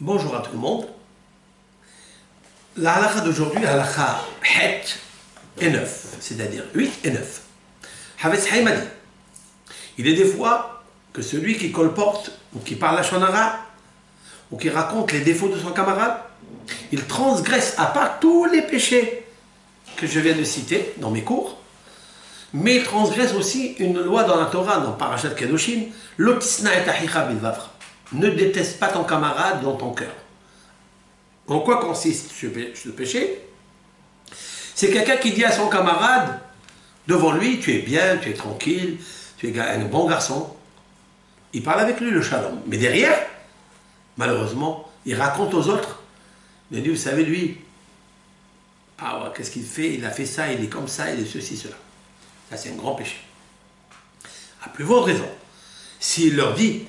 Bonjour à tout le monde. La halakha d'aujourd'hui, la halakha 8 et 9, c'est-à-dire 8 et 9. Havetz Haïm a dit, il est des fois que celui qui colporte ou qui parle la shonara ou qui raconte les défauts de son camarade, il transgresse à part tous les péchés que je viens de citer dans mes cours, mais il transgresse aussi une loi dans la Torah, dans Parashat Kedoshim, l'otisna et ahicha bilvavra. Ne déteste pas ton camarade dans ton cœur. En quoi consiste ce péché? C'est quelqu'un qui dit à son camarade, devant lui, tu es bien, tu es tranquille, tu es un bon garçon. Il parle avec lui le shalom. Mais derrière, malheureusement, il raconte aux autres. Il dit, vous savez, lui, ah ouais, qu'est-ce qu'il fait? Il a fait ça, il est comme ça, il est ceci, cela. Ça, c'est un grand péché. À plus forte raison. S'il leur dit,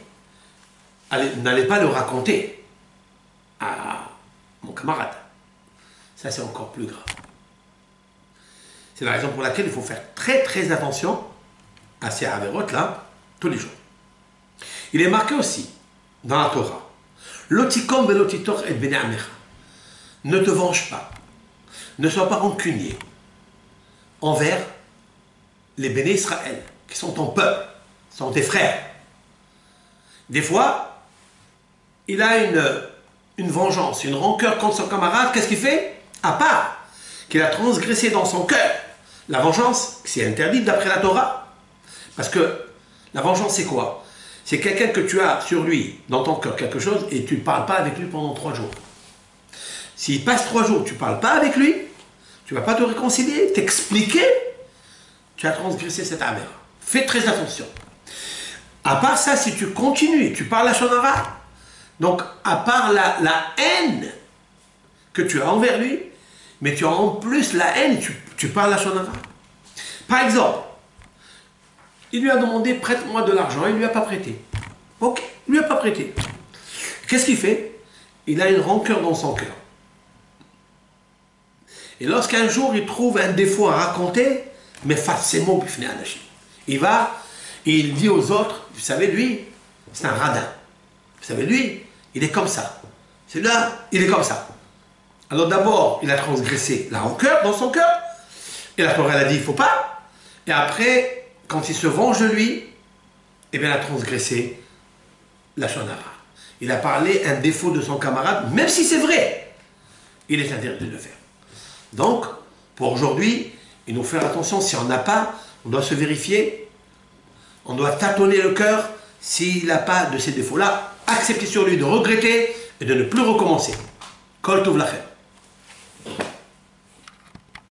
n'allez pas le raconter à mon camarade. Ça, c'est encore plus grave. C'est la raison pour laquelle il faut faire très très attention à ces avérotes-là, tous les jours. Il est marqué aussi, dans la Torah, Lotikom velotitor et bene amecha. Ne te venge pas, ne sois pas rancunier envers les béné Israël, qui sont ton peuple, sont tes frères. Des fois, il a une vengeance, une rancœur contre son camarade. Qu'est-ce qu'il fait? À part qu'il a transgressé dans son cœur la vengeance, c'est interdit d'après la Torah. Parce que la vengeance, c'est quoi? C'est quelqu'un que tu as sur lui, dans ton cœur, quelque chose, et tu ne parles pas avec lui pendant 3 jours. S'il passe 3 jours, tu ne parles pas avec lui, tu ne vas pas te réconcilier, t'expliquer, tu as transgressé cette avéra. Fais très attention. À part ça, si tu continues, tu parles à shonara, donc à part la haine que tu as envers lui, mais tu as en plus la haine, tu parles à shonara. Par exemple, il lui a demandé, prête-moi de l'argent, il ne lui a pas prêté. Ok, il ne lui a pas prêté. Qu'est-ce qu'il fait? Il a une rancœur dans son cœur. Et lorsqu'un jour il trouve un défaut à raconter, mais forcément, il va et il dit aux autres, vous savez, lui, c'est un radin. Vous savez, lui, il est comme ça. Celui-là, il est comme ça. Alors d'abord, il a transgressé la rancœur dans son cœur. Et la Torah, elle a dit, il ne faut pas. Et après, quand il se venge de lui, eh bien, il a transgressé la shonara. Il a parlé un défaut de son camarade, même si c'est vrai. Il est interdit de le faire. Donc, pour aujourd'hui, il nous faut faire attention. Si on n'a pas, on doit se vérifier. On doit tâtonner le cœur. S'il n'a pas de ces défauts-là, accepter sur lui de regretter et de ne plus recommencer. Kol tov lachem.